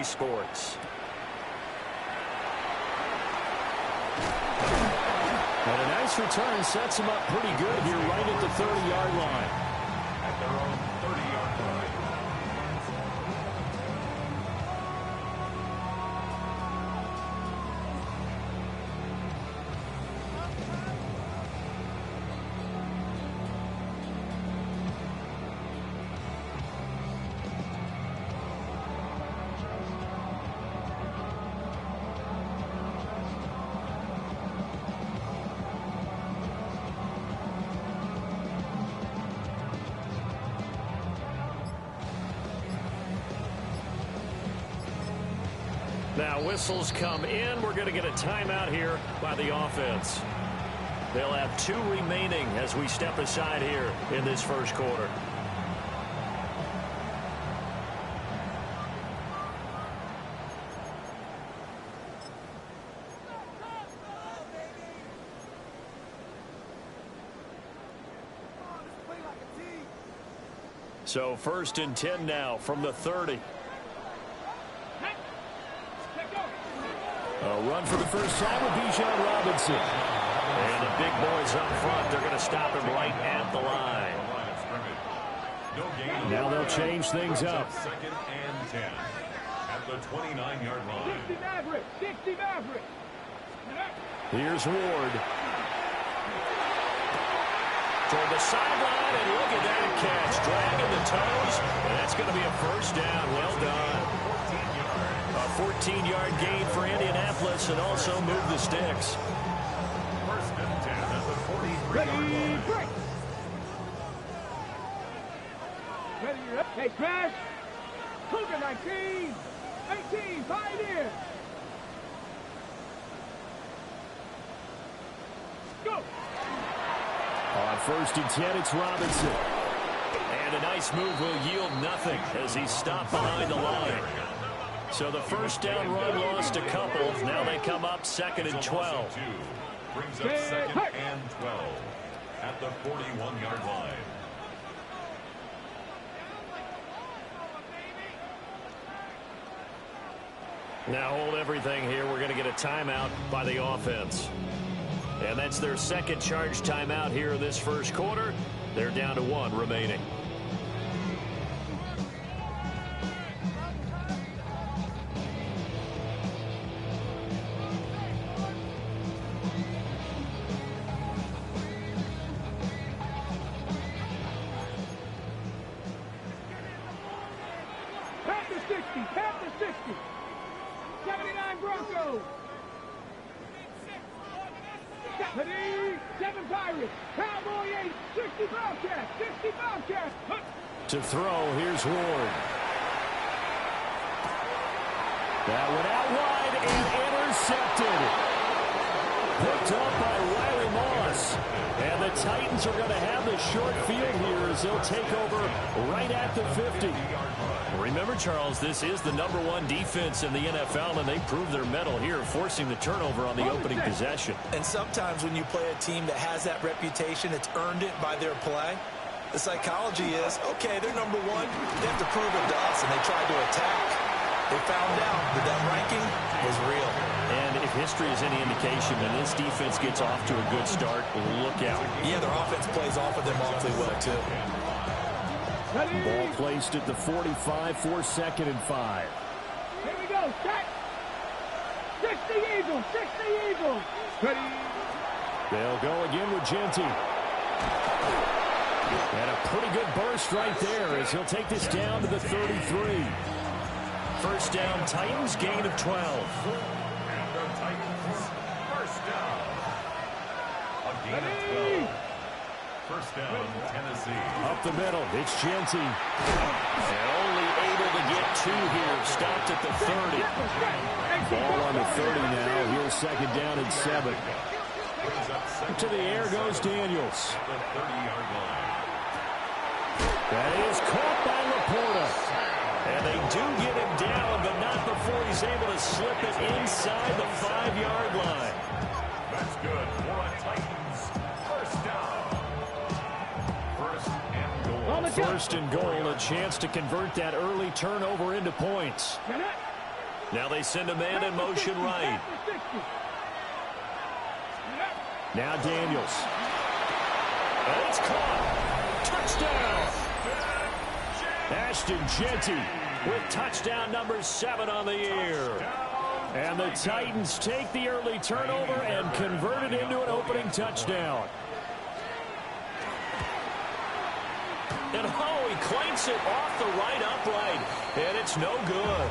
EA Sports. And a nice return sets him up pretty good here right at the 30-yard line. At their own 30-yard line. Now whistles come in. We're going to get a timeout here by the offense. They'll have 2 remaining as we step aside here in this first quarter. So 1st and 10 now from the 30. A run for the first time with Bijan Robinson. And the big boys up front, they're going to stop him right at the line. Now they'll change things up. 2nd and 10 at the 29-yard line. 60 Maverick. Here's Ward. Toward the sideline, and look at that catch. Dragging the toes, and that's going to be a first down. Well done. A 14-yard gain for Indianapolis, and also move the sticks. 1st and 10 at the 43-yard line. Ready, hey, crash. Cougar 19. 18, pioneer. Go. On 1st and 10, it's Robinson. And a nice move will yield nothing as he's stopped behind the line. So the first down run lost a couple. Now they come up 2nd and 12. Brings up 2nd and 12 at the 41-yard line. Now hold everything here. We're going to get a timeout by the offense. And that's their 2nd charge timeout here in this first quarter. They're down to 1 remaining. Panther 60. 79 Broncos. 7 Pirates. Cowboy 8. 60 Bobcats. 60 Bobcats. To throw, here's Ward. That went out wide and intercepted. Picked up by Riley Moss. And the Titans are going to have the short field here as they'll take over right at the 50. Remember, Charles, this is the #1 defense in the NFL, and they proved their mettle here, forcing the turnover on the opening possession. And sometimes when you play a team that has that reputation, it's earned it by their play. The psychology is, okay, they're #1. They have to prove it to us, and they tried to attack. They found out that that ranking was real. And if history is any indication, when this defense gets off to a good start, look out. Yeah, their offense plays off of them awfully well, too. Ball placed at the 45 for 2nd and 5. Here we go. Set. 60 Eagles. 60 Eagles. Ready. They'll go again with Genty. And a pretty good burst right there as he'll take this down to the 33. First down, Titans, gain of 12. And the Titans, first down. A gain of 12. First down, Tennessee. Up the middle, it's Genty. And only able to get 2 here. Stopped at the 30. Ball on the 30 now. Here's 2nd down and 7. To the air goes Daniels. The 30-yard line. That is caught by Laporta. And they do get him down, but not before he's able to slip it inside the 5-yard line. That's good for a Titans first down. First and goal. First and goal, a chance to convert that early turnover into points. Now they send a man in motion right. Now Daniels. And it's caught. Touchdown. Ashton Jeanty with touchdown number 7 on the year. And the Titans take the early turnover and convert it into an opening touchdown. And oh, he clanks it off the right upright. And it's no good.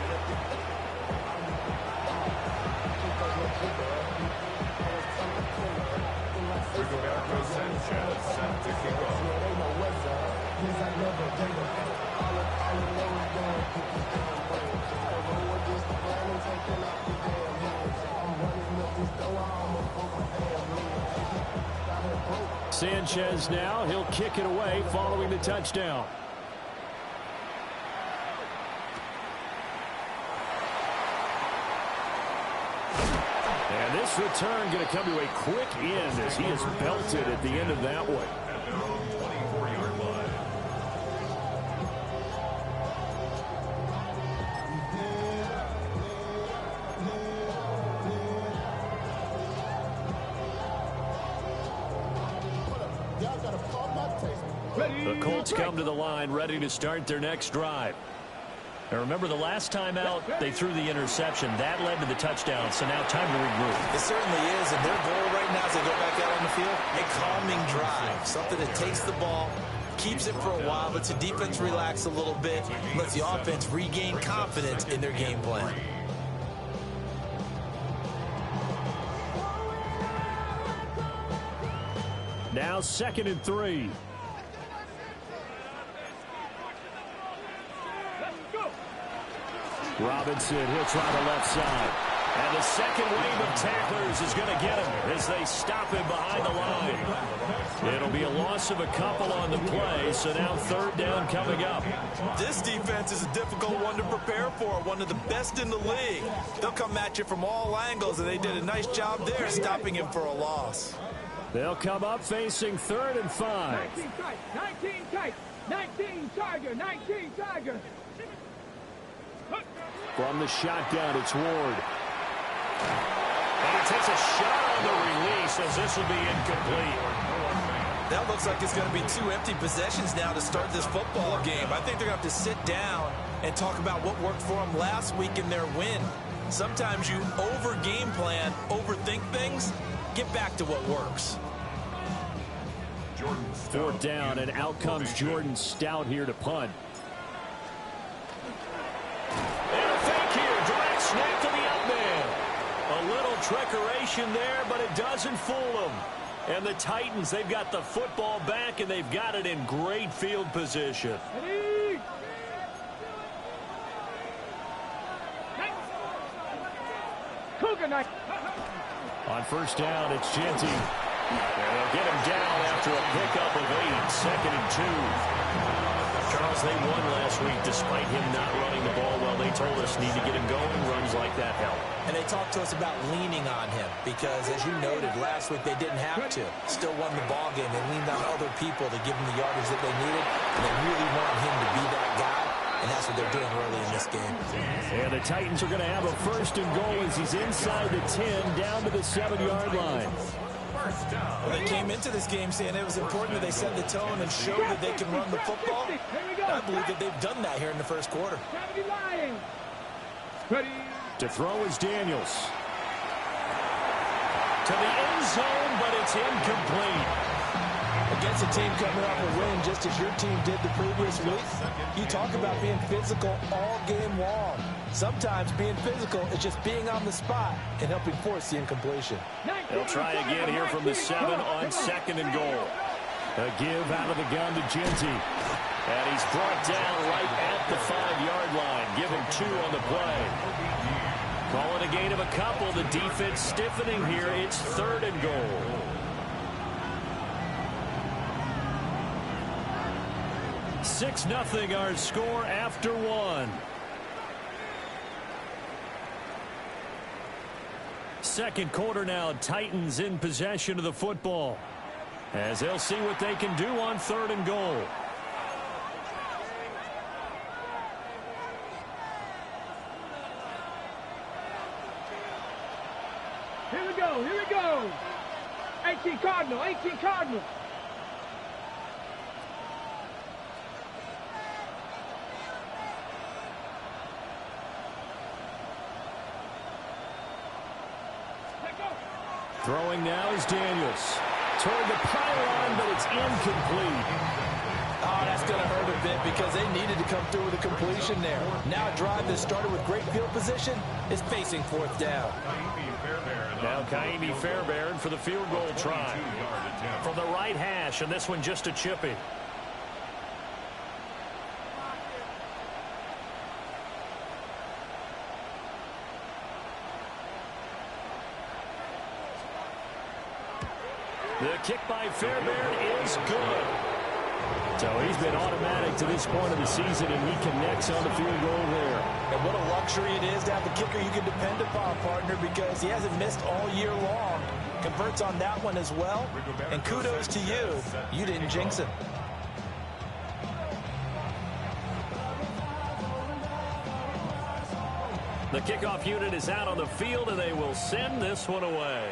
Rigoberto Sanchez set to kick off. Sanchez now, he'll kick it away following the touchdown. And this return going to come to a quick end as he is belted at the end of that one. At their own 24-yard line. The Colts come to the line ready to start their next drive. Now remember, the last time out, they threw the interception. That led to the touchdown, so now time to regroup. It certainly is, and their goal right now as they go back out on the field, a calming drive, something that takes the ball, keeps it for a while, lets the defense relax a little bit, lets the offense regain confidence in their game plan. Now 2nd and 3. Robinson, he'll try the left side. And the second wave of tacklers is going to get him as they stop him behind the line. It'll be a loss of a couple on the play, so now 3rd down coming up. This defense is a difficult one to prepare for, one of the best in the league. They'll come at you from all angles, and they did a nice job there stopping him for a loss. They'll come up facing 3rd and 5. 19 tight, 19 tight, 19 Tiger, 19 Tiger. From the shotgun, it's Ward. And he takes a shot on the release as this will be incomplete. That looks like it's going to be 2 empty possessions now to start this football game. I think they're going to have to sit down and talk about what worked for them last week in their win. Sometimes you over-game plan, overthink things. Get back to what works. 4th down, and out comes Jordan Stout here to punt. And a fake here. Direct snap to the up man. A little trickeration there, but it doesn't fool them. And the Titans, they've got the football back, and they've got it in great field position. On 1st down, it's Jeanty. And they'll get him down after a pickup of 8. 2nd and 2. Charles, they won last week despite him not running the ball well. They told us need to get him going. Runs like that help. And they talked to us about leaning on him because, as you noted, last week they didn't have to. Still won the ball game. They leaned on other people to give them the yardage that they needed. And they really want him to be that guy. And that's what they're doing early in this game. And the Titans are going to have a 1st and goal as he's inside the 10, down to the 7-yard line. Well, they came into this game saying it was important that they set the tone and show that they can run the football. And I believe that they've done that here in the 1st quarter. To throw is Daniels. To the end zone, but it's incomplete. Against a team coming off a win just as your team did the previous week, you talk about being physical all game long. Sometimes being physical is just being on the spot and helping force the incompletion. They'll try again here from the 7 on 2nd and goal. A give out of the gun to Jeanty. And he's brought down right at the 5-yard line. Give him 2 on the play. Calling a gain of a couple. The defense stiffening here. It's 3rd and goal. 6-0 our score after 1. 2nd quarter now. Titans in possession of the football as they'll see what they can do on 3rd and goal. Here we go. Here we go. 18 Cardinal. 18 Cardinal. Throwing now is Daniels. Toward the pylon, but it's incomplete. Oh, that's going to hurt a bit because they needed to come through with a completion there. Now a drive that started with great field position is facing fourth down. Now Kaimi Fairbairn for the field goal try. From the right hash, and this one just a chippy. The kick by Fairbairn is good. So he's been automatic to this point of the season, and he connects on the field goal there. And what a luxury it is to have the kicker you can depend upon, partner, because he hasn't missed all year long. Converts on that one as well. And kudos to you. You didn't jinx him. The kickoff unit is out on the field, and they will send this one away.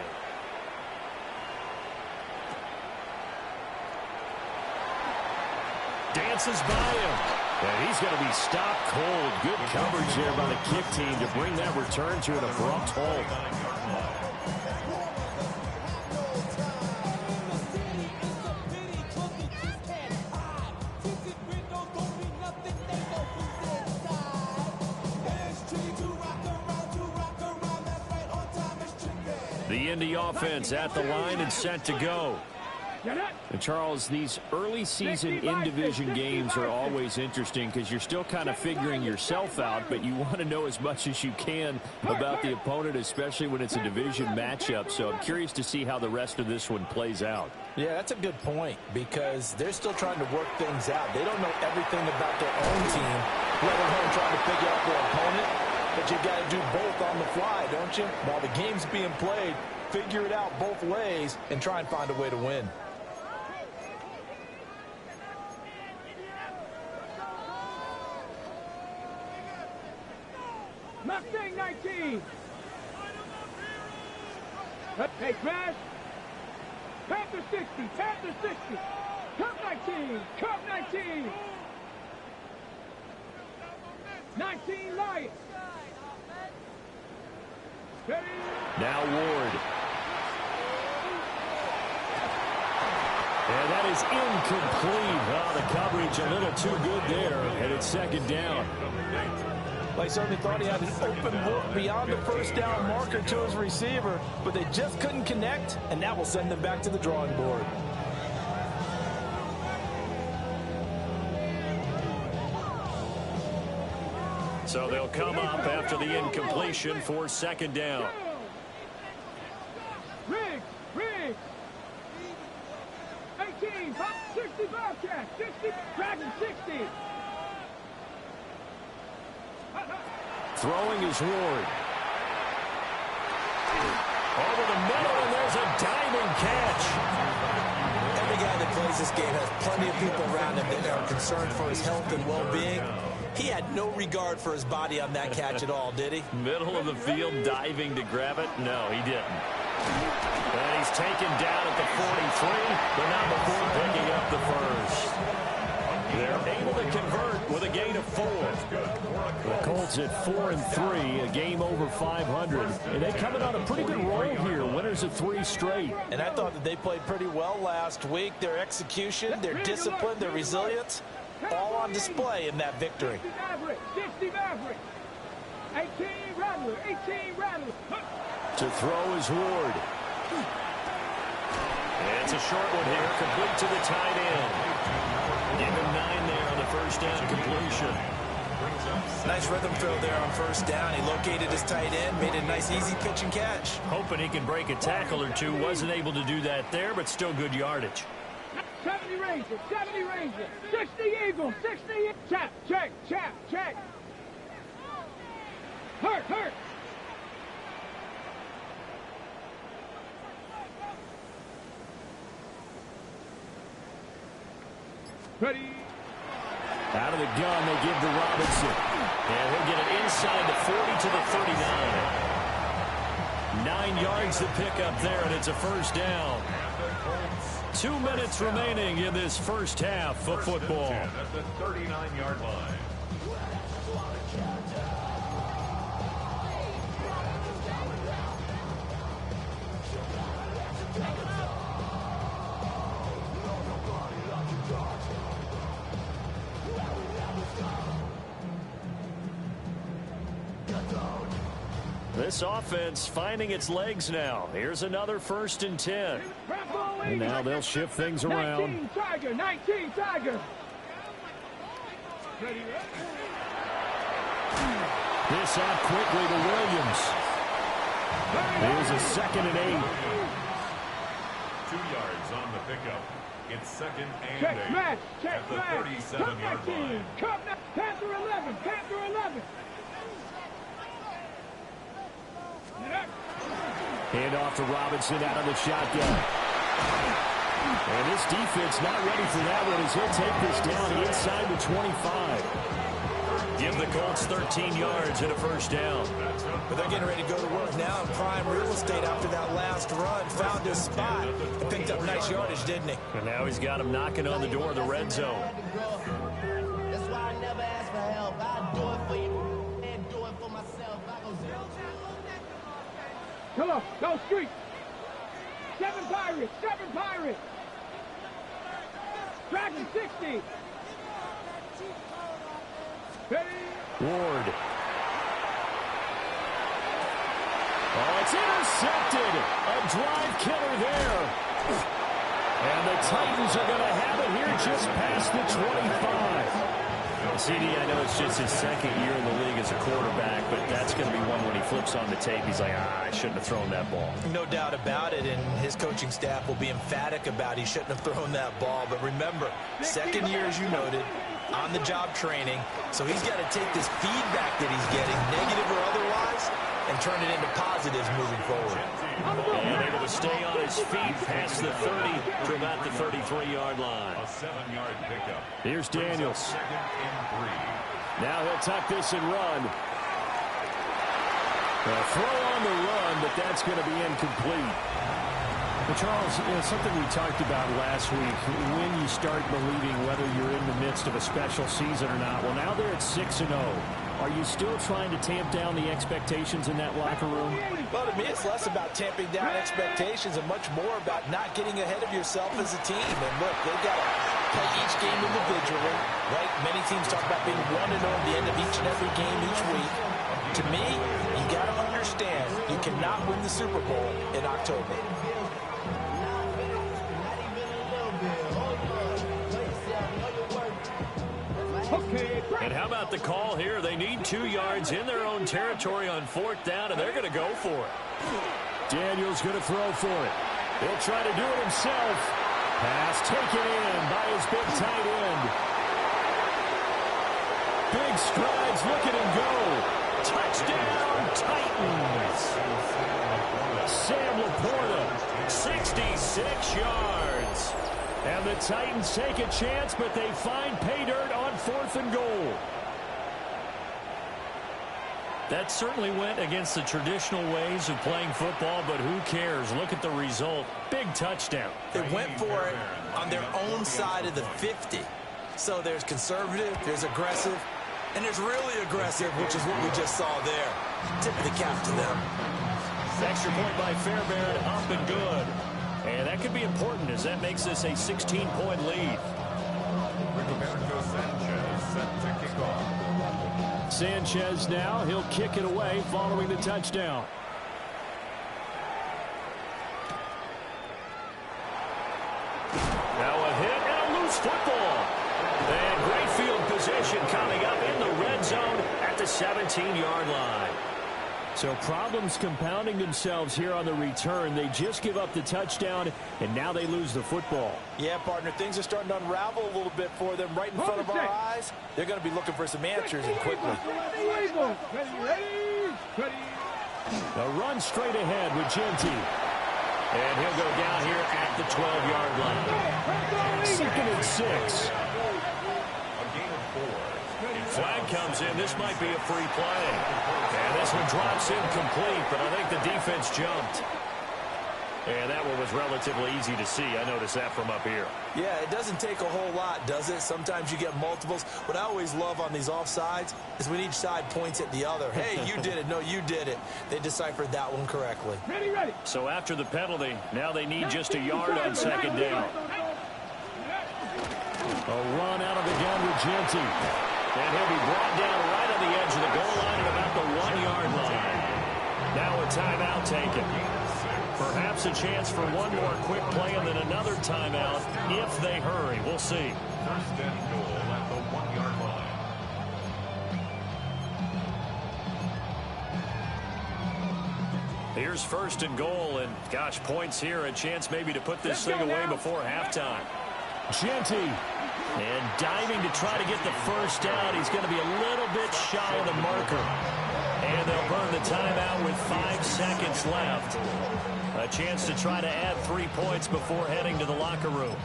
Dances by him. And he's going to be stopped cold. Good coverage there by the kick team to bring that return to an abrupt halt. The Indy offense at the line and set to go. And Charles, these early season in-division games are always interesting because you're still kind of figuring yourself out, but you want to know as much as you can about the opponent, especially when it's a division matchup. So I'm curious to see how the rest of this one plays out. Yeah, that's a good point because they're still trying to work things out. They don't know everything about their own team, let alone trying to figure out their opponent. But you got to do both on the fly, don't you? While the game's being played, figure it out both ways and try and find a way to win. Mustang 19. Hey, Crash. Panther 60. Panther 60. Cup 19. Cup 19. 19 Lions. Ready? Now Ward. And that is incomplete. Oh, the coverage a little too good there, and it's second down. Well, he certainly thought he had an open look beyond the first down marker to his receiver, but they just couldn't connect, and that will send them back to the drawing board. So they'll come up after the incompletion for second down. Riggs, Riggs. 18, 60 Bobcat, 60, Dragon 60. Throwing is Ward. Over the middle, and there's a diving catch. Every guy that plays this game has plenty of people around him that are concerned for his health and well-being. He had no regard for his body on that catch at all, did he? Middle of the field, diving to grab it? No, he didn't. And he's taken down at the 43, but not before picking up the first. They're able to convert with a gain of 4. The Colts at 4-3, a game over 500. And they coming on a pretty good roll here, winners of 3 straight. And I thought that they played pretty well last week. Their execution, their discipline, their resilience, all on display in that victory. 60 Maverick, 60 Maverick. 18 Rattler, 18 Rattler. To throw is Ward. And it's a short one here, complete to the tight end. Give him 9 there on the first down completion. Nice rhythm throw there on first down. He located his tight end, made a nice easy pitch and catch. Hoping he can break a tackle or two. Wasn't able to do that there, but still good yardage. 70 Ranger, 70 Ranger. 60 Eagle, 60 Chap, check, chap, check. Hurt, hurt. Ready. Out of the gun, they give to Robinson. And he'll get it inside the 40 to the 39. 9 9 yards to pick up there, and it's a first down. 2 minutes remaining in this first half of football. At the 39-yard line. This offense finding its legs now. Here's another 1st and 10. And now they'll shift things around. 19 Tiger, 19 Tiger. This out quickly to Williams. Here's a 2nd and 8. 2 yards on the pickup. It's 2nd and 8. Check match, check at the match. 37-yard line. Panther 11, Panther 11. Hand off to Robinson out of the shotgun. And this defense not ready for that one as he'll take this down inside the 25. Give the Colts 13 yards and a first down. But they're getting ready to go to work now in prime real estate after that last run. Found his spot. He picked up nice yardage, didn't he? And now he's got him knocking on the door of the red zone. That's why I never ask for help. I do it for you and do it for myself. Come on, go street. 7 Pirates, 7 Pirates. Dragon 60. Ready? Ward. Oh, it's intercepted. A drive killer there. And the Titans are going to have it here just past the 25. CD, I know it's just his 2nd year in the league as a quarterback, but that's going to be one when he flips on the tape. He's like, I shouldn't have thrown that ball. No doubt about it, and his coaching staff will be emphatic about he shouldn't have thrown that ball. But remember, 2nd year, as you noted, on-the-job training, so he's got to take this feedback that he's getting, negative or otherwise, and turn it into positives moving forward. And able to stay on his feet past the 30 to about the 33-yard line. A 7-yard pickup. Here's Daniels. 2nd and 3. Now he'll tuck this and run. A throw on the run, but that's going to be incomplete. Well, Charles, something we talked about last week, when you start believing whether you're in the midst of a special season or not. Well, now they're at 6-0. Are you still trying to tamp down the expectations in that locker room? Well, to me, it's less about tamping down expectations and much more about not getting ahead of yourself as a team. And look, they've got to play each game individually, right? Many teams talk about being 1-0 at the end of each and every game each week. To me, you got to understand you cannot win the Super Bowl in October. And how about the call here? They need 2 yards in their own territory on 4th down, and they're going to go for it. Daniels going to throw for it. He'll try to do it himself. Pass taken in by his big tight end. Big strides, look at him go. Touchdown, Titans. Sam Laporta, 66 yards. And the Titans take a chance, but they find pay dirt on 4th and goal. That certainly went against the traditional ways of playing football, but who cares? Look at the result. Big touchdown. They went for it on their own side of the 50. So there's conservative, there's aggressive, and there's really aggressive, which is what we just saw there. Tip of the cap to them. Extra point by Fairbairn, up and good. And that could be important as that makes this a 16-point lead. Roberto Sanchez set to kick off. Sanchez now, he'll kick it away following the touchdown. Now a hit and a loose football. And great field position coming up in the red zone at the 17-yard line. So problems compounding themselves here on the return. They just give up the touchdown, and now they lose the football. Yeah, partner, things are starting to unravel a little bit for them right in front of our eyes. They're going to be looking for some answers, and quickly. A run straight ahead with Genty. And he'll go down here at the 12-yard line. 2nd and 6. A gain of 4. Flag comes in. This might be a free play. And this This one drops incomplete, but I think the defense jumped. And that one was relatively easy to see. I noticed that from up here. Yeah, it doesn't take a whole lot, does it? Sometimes you get multiples. What I always love on these offsides is when each side points at the other. Hey, you did it. No, you did it. They deciphered that one correctly. Ready, ready. So after the penalty, now they need just a yard on second down. A run out of the gun with Genty. And he'll be brought down right on the edge of the goal line at about the 1-yard line. Now a timeout taken. Perhaps a chance for one more quick play and then another timeout if they hurry. We'll see. First and goal at the 1-yard line. Here's first and goal, and gosh, points here, a chance maybe to put this thing away before halftime. Genty, and diving to try to get the first down. He's going to be a little bit shy of the marker. And they'll burn the timeout with 5 seconds left. A chance to try to add 3 points before heading to the locker room.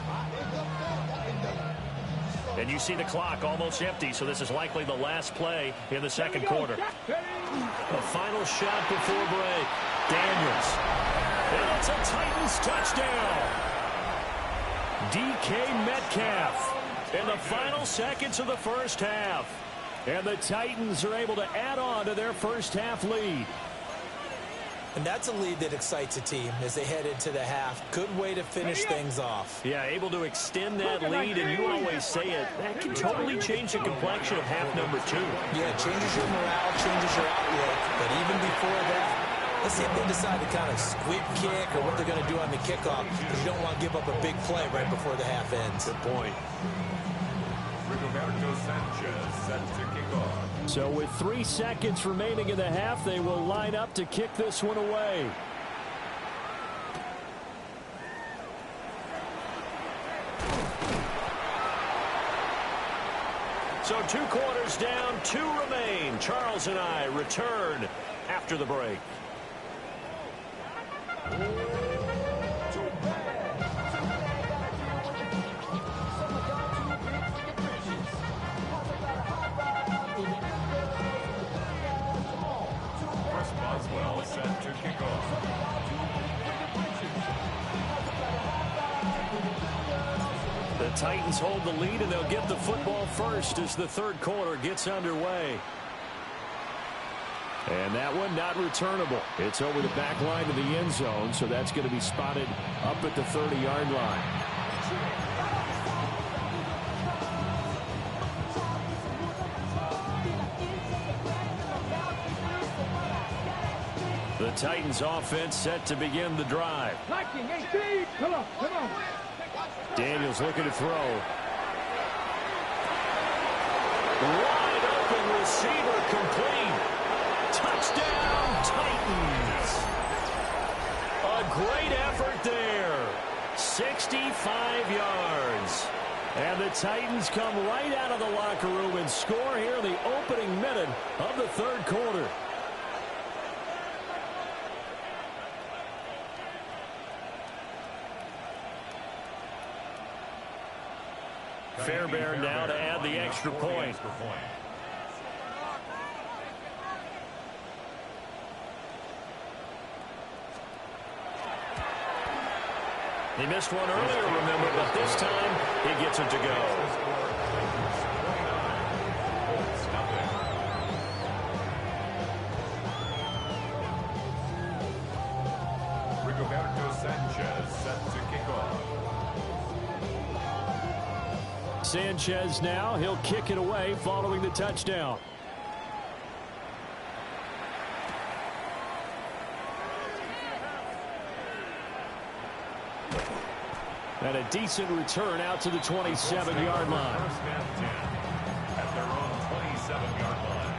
And you see the clock almost empty, so this is likely the last play in the second quarter. A final shot before break. Daniels. And it's a Titans touchdown. DK Metcalf in the final seconds of the first half. And the Titans are able to add on to their first half lead. And that's a lead that excites a team as they head into the half. Good way to finish things off. Yeah, able to extend that lead, and you always say it, that can totally change the complexion of half number 2. Yeah, it changes your morale, changes your outlook. But even before that, let's see if they decide to kind of squib kick or what they're going to do on the kickoff, because you don't want to give up a big play right before the half ends. Good point. Rigoberto Sanchez set to kick off. So with 3 seconds remaining in the half, they will line up to kick this one away. So 2 quarters down, 2 remain. Charles and I return after the break. Set to kick off. The Titans hold the lead, and they'll get the football first as the third quarter gets underway. And that one not returnable. It's over the back line of the end zone, so that's going to be spotted up at the 30-yard line. The Titans offense set to begin the drive. 19, 18, come on, come on. Daniels looking to throw. Wide open receiver complete. Touchdown Titans. A great effort there. 65 yards. And the Titans come right out of the locker room and score here in the opening minute of the third quarter. Fairbairn now to add the extra point. He missed one earlier, remember, but this time he gets it to go. Rigoberto Sanchez set to kick off. Sanchez now, he'll kick it away following the touchdown. And a decent return out to the 27-yard line. First and 10 at their own 27-yard line.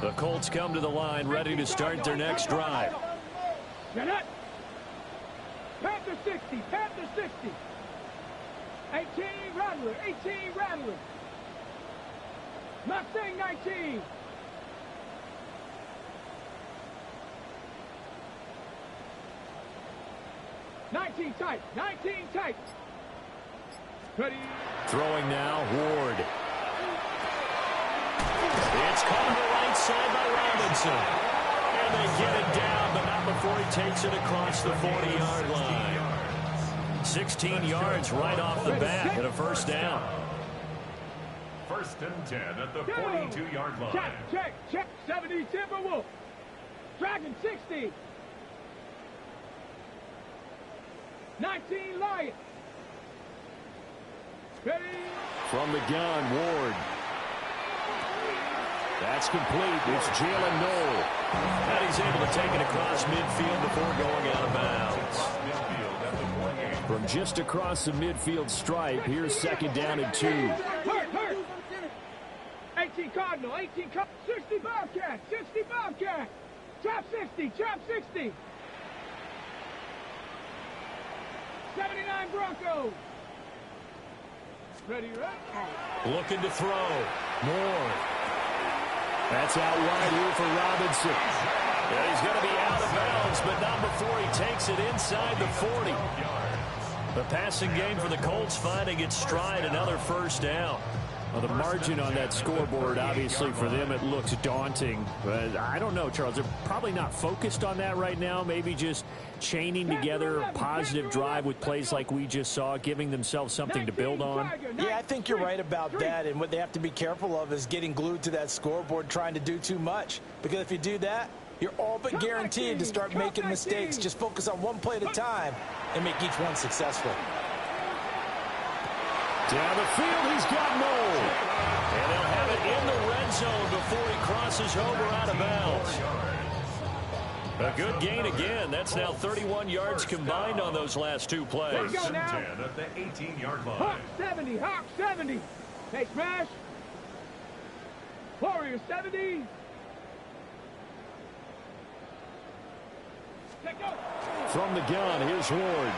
The Colts come to the line ready to start their next drive. Panther 60, Panther 60. 18, Rattler, 18, Rattler. Mustang 19. Nineteen tight, 19 tight. Throwing now, Ward. It's coming to right side by Robinson. And they get it down, but not before he takes it across the 40-yard line. 16 yards right off the bat and a first down. First and 10 at the 42-yard line. Check. 70 Timberwolves. Dragon 60. 19 Lions. Ready. From the gun, Ward. That's complete. It's Jalen Noel. And he's able to take it across midfield before going out of bounds. From just across the midfield stripe, here's second down and 2. Hurt. 18 Cardinal, 60 Bobcat, 60 Bobcat. Trap 60. 79 Broncos. Ready, right? Looking to throw. Moore. That's out wide here for Robinson. Yeah, he's going to be out of bounds, but not before he takes it inside the 40. The passing game for the Colts finding its stride, another first down. Well, the margin on that scoreboard, obviously, for them, it looks daunting. But I don't know, Charles. They're probably not focused on that right now. Maybe just chaining together a positive drive with plays like we just saw, giving themselves something to build on. Yeah, I think you're right about that. And what they have to be careful of is getting glued to that scoreboard, trying to do too much. Because if you do that, you're all but guaranteed to start making mistakes. Just focus on one play at a time and make each one successful. Down the field, he's got Noel. And they'll have it in the red zone before he crosses over out of bounds. A good gain again. That's now 31 yards combined on those last two plays. Let's go now. 10 at the 18-yard line. Hawk 70. Hey, smash. Warrior 70. Let go. From the gun, here's Ward.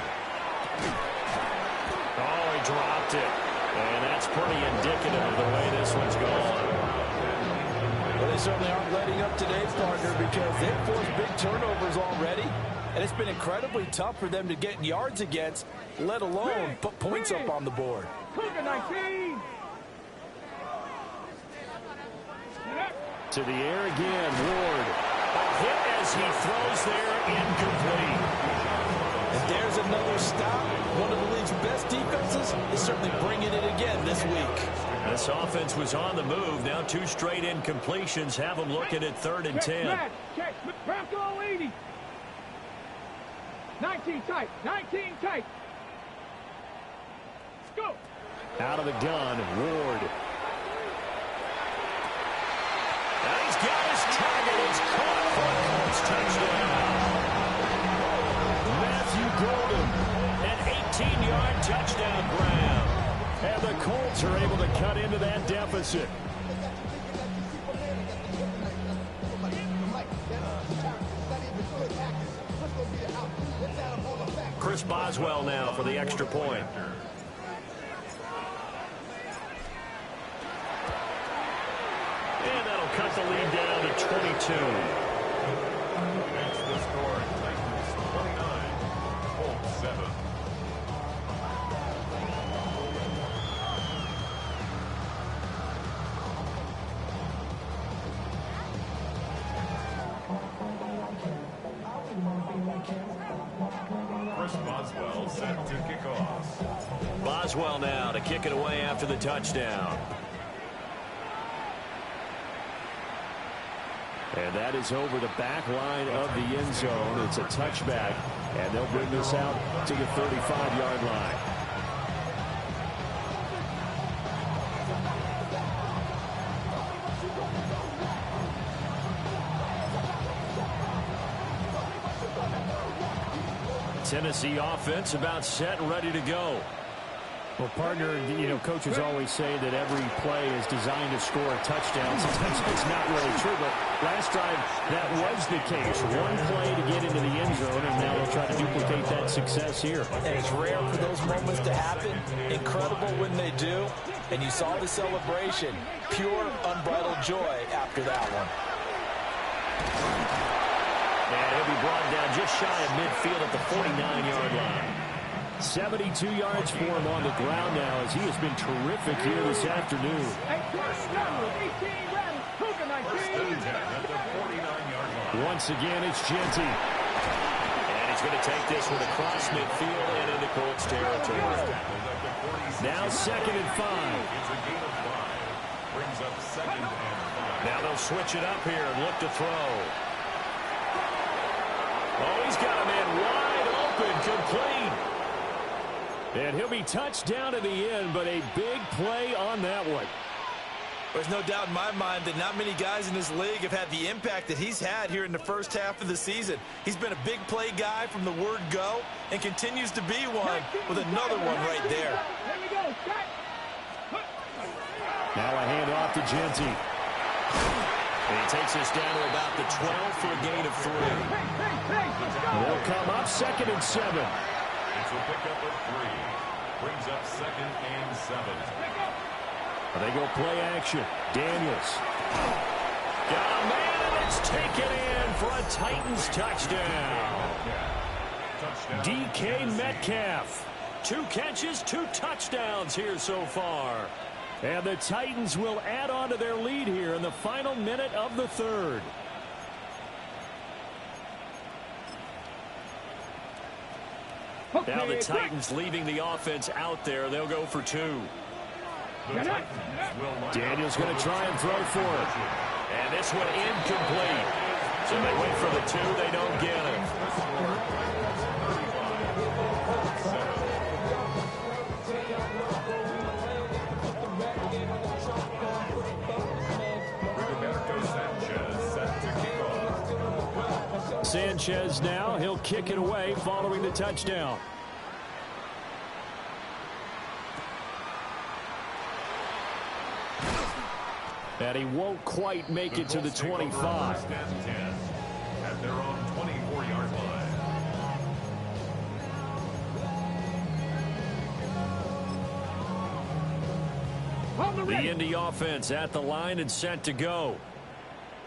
Oh, he dropped it. And that's pretty indicative of the way this one's going. Well, they certainly aren't letting up today, partner, because they've forced big turnovers already. And it's been incredibly tough for them to get yards against, let alone put points up on the board. Cougar 19. To the air again, Ward. A hit as he throws there, incomplete. And there's another stop. One of the league's best defenses is certainly bringing it again this week. This offense was on the move. Now 2 straight incompletions have them looking at 3rd and 10. Check. Bronco 80. 19 tight. Go. Out of the gun, Ward. Now he's got his target. It's caught for a Colts touchdown. Matthew Golden, an 18-yard touchdown grab. And the Colts are able to cut into that deficit. Chris Boswell now for the extra point. And that'll cut the lead down to 22. That's the score. Titans 29, Colts 7. Chris Boswell set to kick off. Boswell now to kick it away after the touchdown. And that is over the back line of the end zone. It's a touchback, and they'll bring this out to the 35-yard line. Tennessee offense about set and ready to go. Well, partner, you know, coaches always say that every play is designed to score a touchdown. Sometimes it's not really true, but last drive, that was the case. One play to get into the end zone, and now they'll try to duplicate that success here. And it's rare for those moments to happen. Incredible when they do. And you saw the celebration. Pure, unbridled joy after that one. And he'll be brought down just shy of midfield at the 49-yard line. 72 yards for him on the ground now, as he has been terrific here this afternoon. Once again, it's Genty. And he's going to take this one across midfield and into Colts territory. Now 2nd and 5. Brings up 2nd and 5. Now they'll switch it up here and look to throw. Oh, he's got a man wide open, complete. And he'll be touched down at the end, but a big play on that one. There's no doubt in my mind that not many guys in this league have had the impact that he's had here in the first half of the season. He's been a big play guy from the word go and continues to be one with another one right there. Now a handoff to Genty. And he takes this down to about the 12 for a gain of 3. They'll come up 2nd and 7. It's a pickup of 3. Brings up 2nd and 7. They go play action. Daniels. Got a man, and it's taken in for a Titans touchdown. DK Metcalf. 2 catches, 2 touchdowns here so far. And the Titans will add on to their lead here in the final minute of the 3rd. Now the Titans leaving the offense out there. They'll go for 2. Daniels going to try and throw for it. And this one incomplete. So they wait for the 2. They don't get it. Sanchez now. He'll kick it away following the touchdown. And he won't quite make it to the 25. At their own 24-yard line. The Indy offense at the line and set to go.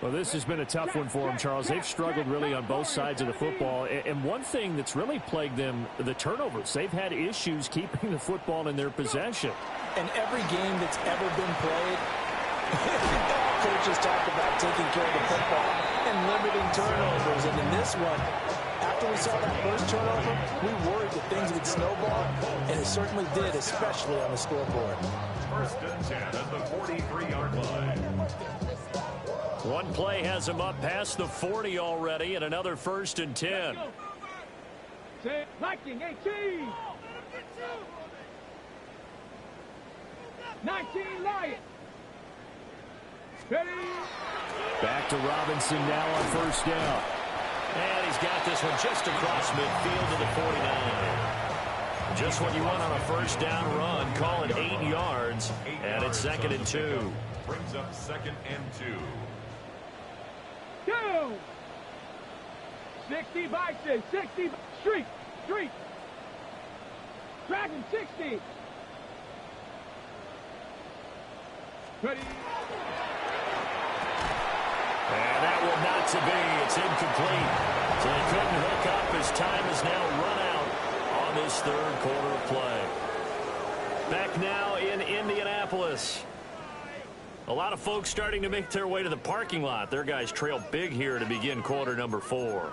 Well, this has been a tough one for them, Charles. They've struggled really on both sides of the football. And one thing that's really plagued them, the turnovers. They've had issues keeping the football in their possession. In every game that's ever been played, coaches talk about taking care of the football and limiting turnovers. And in this one, after we saw that first turnover, we worried that things would snowball, and it certainly did, especially on the scoreboard. 1st and 10 at the 43-yard line. One play has him up past the 40 already, and another 1st and 10. Viking 18. 19 Lions. Ready. Back to Robinson now on 1st down. And he's got this one just across midfield to the 49. Just what you want on a 1st down run. Call it 8 yards, and it's 2nd and 2. Brings up 2nd and 2. 60 Bison, 60 Street. Dragon 60. Ready. And that one not to be. It's incomplete. So they couldn't hook up as time is now run out on this 3rd quarter of play. Back now in Indianapolis. A lot of folks starting to make their way to the parking lot. Their guys trail big here to begin quarter number 4.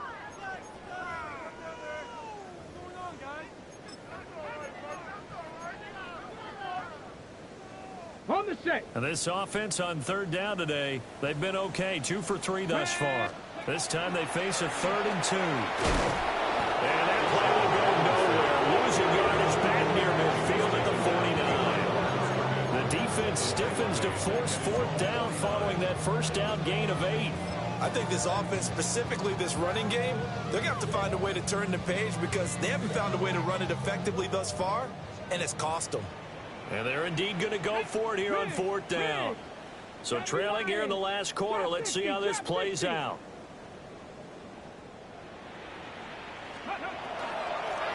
On the set. And this offense on 3rd down today, they've been okay. 2 for 3 thus far. This time they face a 3rd and 2. And that play will go nowhere. Losing yardage back near midfield at the 49. The defense stiffens to force 4th down following that 1st down gain of 8. I think this offense, specifically this running game, they're going to have to find a way to turn the page because they haven't found a way to run it effectively thus far, and it's cost them. And they're indeed going to go for it here on 4th down. So trailing here in the last quarter, let's see how this plays out.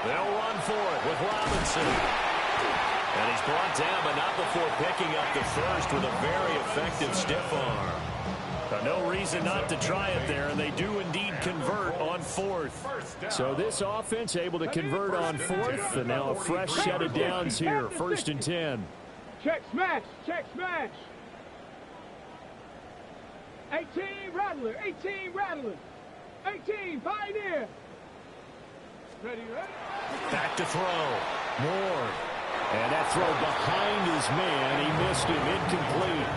They'll run for it with Robinson. And he's brought down, but not before picking up the first with a very effective stiff arm. No reason not to try it there, and they do indeed convert on fourth. So this offense able to convert on fourth, and now a fresh set of downs here, 1st and 10. Check smash, check smash. 18 Rattler, 18 Rattler. 18 Pioneer. Ready, ready? Back to throw. Moore. And that throw behind his man. He missed him. Incomplete.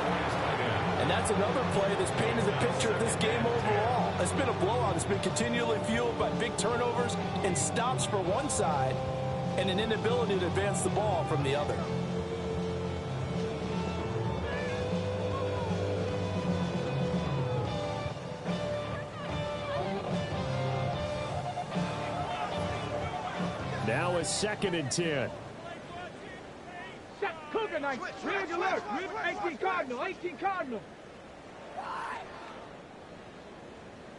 And that's another play that's painted the picture of this game overall. It's been a blowout. It's been continually fueled by big turnovers and stops for one side and an inability to advance the ball from the other. Now a 2nd and 10. Set Cougar Knight. Red alert. 18 Cardinal. 18 Cardinal.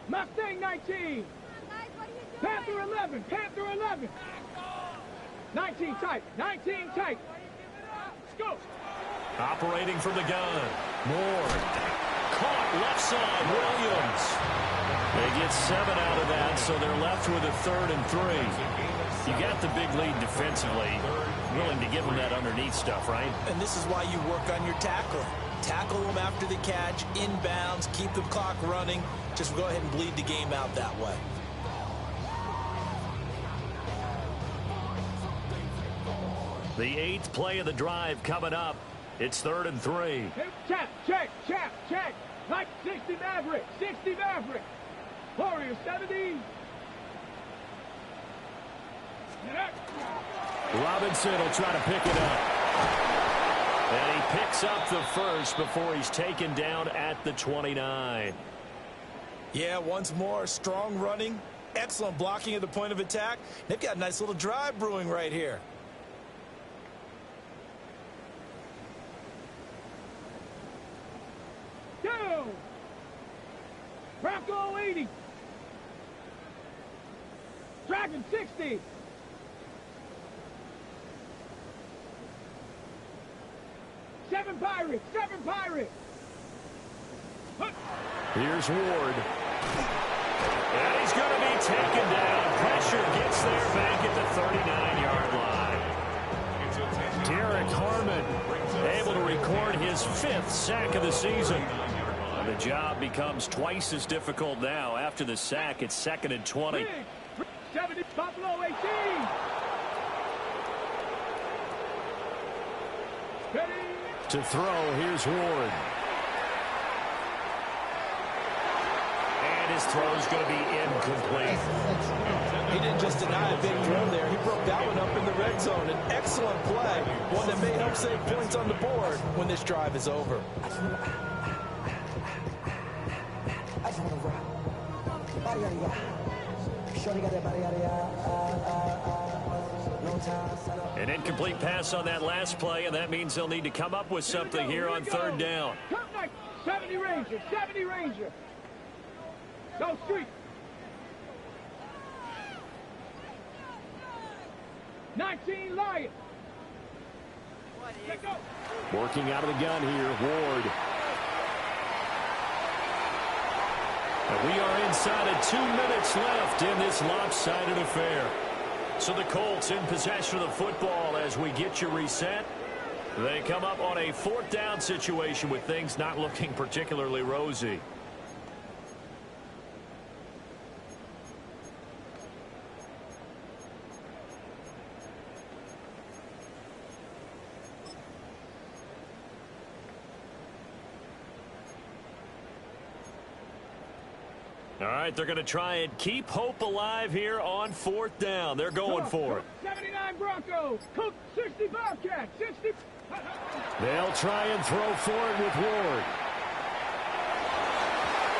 Mustang 19. Panther 11. Panther 11. 19 tight. 19 tight. Let's go. Operating from the gun. Moore. Caught left side. Williams. They get 7 out of that, so they're left with a 3rd and 3. You got the big lead defensively. Willing to give them that underneath stuff, right? And this is why you work on your tackling. Tackle them after the catch, inbounds, keep the clock running. Just go ahead and bleed the game out that way. The 8th play of the drive coming up. It's 3rd and 3. Check, check, check, check. Like 60 Maverick. 60 Maverick. Warrior 70. Robinson will try to pick it up. And he picks up the first before he's taken down at the 29. Yeah, once more, strong running, excellent blocking at the point of attack. They've got a nice little drive brewing right here. Down. Bronco 80. Dragon 60. Seven Pirates. Here's Ward. And he's going to be taken down. Pressure gets there back at the 39-yard line. Derek Harmon able to record his 5th sack of the season. And the job becomes twice as difficult now. After the sack, it's 2nd and 20. 70 Buffalo 18. Ready. To throw, here's Ward. And his throw's going to be incomplete. He didn't just deny a big throw there. He broke that one up in the red zone. An excellent play. One that may help save points on the board when this drive is over. An incomplete pass on that last play, and that means they'll need to come up with something here on 3rd down. 70 Ranger, 70 Ranger. Go street. 19 Lion. Let go. Working out of the gun here, Ward. And we are inside of 2 minutes left in this lopsided affair. So the Colts in possession of the football as we get you reset. They come up on a 4th down situation with things not looking particularly rosy. All right, they're going to try and keep hope alive here on 4th down. They're going for it. 79 Broncos. Cook 60 Bobcat. 60. They'll try and throw for it with Ward.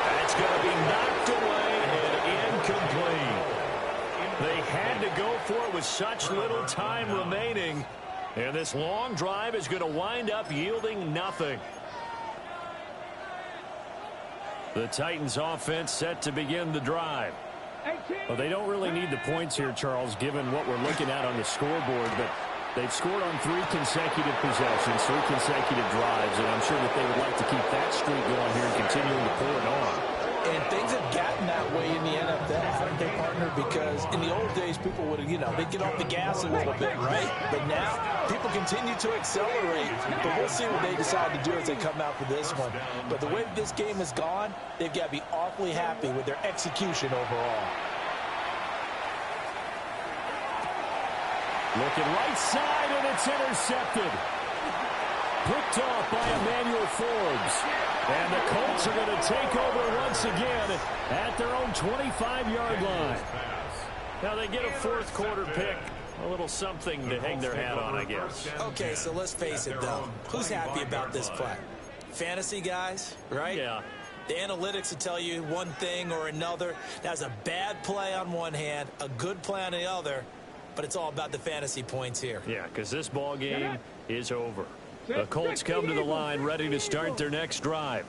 That's going to be knocked away and incomplete. They had to go for it with such little time remaining. And this long drive is going to wind up yielding nothing. The Titans offense set to begin the drive. Well, they don't really need the points here, Charles, given what we're looking at on the scoreboard. But They've scored on 3 consecutive possessions, 3 consecutive drives, and I'm sure that they would like to keep that streak going here and continuing to pour it on. And things have gotten that way in the NFL, haven't they, partner? Because in the old days, people would, they'd get off the gas a little bit, right? But now, people continue to accelerate. But we'll see what they decide to do as they come out for this one. But the way this game has gone, they've got to be awfully happy with their execution overall. Looking right side, and it's intercepted. Picked off by Emmanuel Forbes. And the Colts are going to take over once again at their own 25-yard line. Now they get a fourth quarter pick. A little something to hang their hat on, I guess. Okay, so let's face it, though. Who's happy about this play? Fantasy guys, right? Yeah. The analytics will tell you one thing or another. That's a bad play on one hand, a good play on the other. But it's all about the fantasy points here. Yeah, because this ball game is over. The Colts come to the line ready to start their next drive.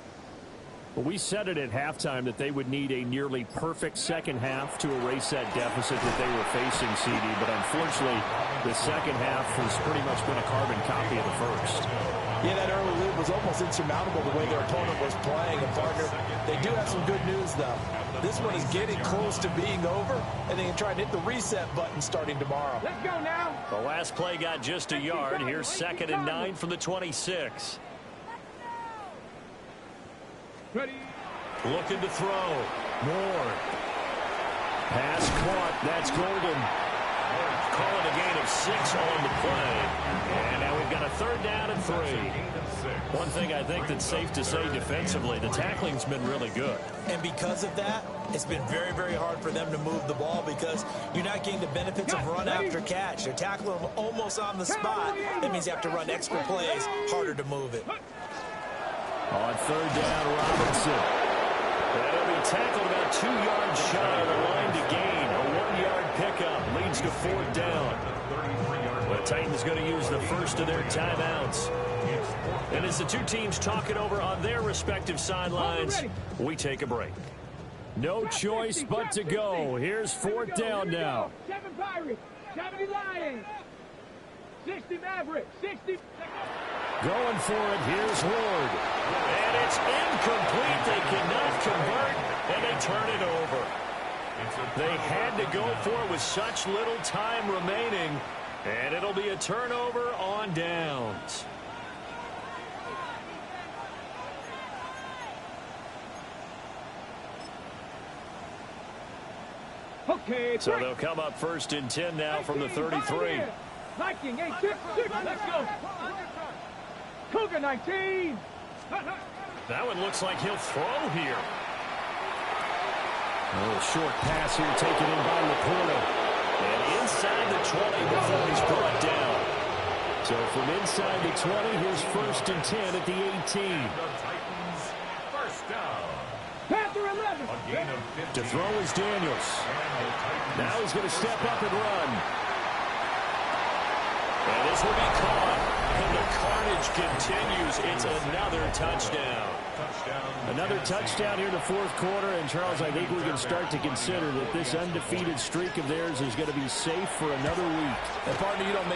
Well, we said it at halftime that they would need a nearly perfect second half to erase that deficit that they were facing, CD. But unfortunately, the second half has pretty much been a carbon copy of the first. Yeah, that early lead was almost insurmountable the way their opponent was playing. And, partner, they do have some good news, though. This one is getting close to being over, and they can try and hit the reset button starting tomorrow. Let's go now. The last play got just a yard. Here's 2nd and 9 from the 26. Ready. Looking to throw. Moore. Pass caught. That's Golden. Calling a gain of 6 on the play. And now we've got a 3rd down and 3. One thing I think that's safe to say defensively, the tackling's been really good. And because of that, it's been very, very hard for them to move the ball because you're not getting the benefits of run after catch. They're tackling them almost on the spot. That means you have to run extra plays, harder to move it. On 3rd down, Robinson. That'll be tackled about 2 yards shy of the line to gain. A 1-yard pickup leads to 4th down. The Titans going to use the first of their timeouts. And as the two teams talk it over on their respective sidelines, we take a break. No choice but to go. Here's 4th down now. 7 Pirates, 70 Lions, 60 Mavericks, 60. Going for it. Here's Ward. And it's incomplete. They cannot convert, and they turn it over. They had to go for it with such little time remaining, and it'll be a turnover on downs. Okay, So they'll come up 1st and 10 now from the 33. Viking 8-6, let's go. Cougar 19. That one looks like he'll throw here. A little short pass here taken in by Laporta. And inside the 20 before he's brought down. So from inside the 20, here's 1st and 10 at the 18. First down. Panther 11. To throw is Daniels. Now he's going to step up and run. And this will be caught. And the carnage continues. It's another touchdown. Another touchdown here in the 4th quarter. And, Charles, I think we can start to consider that this undefeated streak of theirs is going to be safe for another week. And, partner, you don't make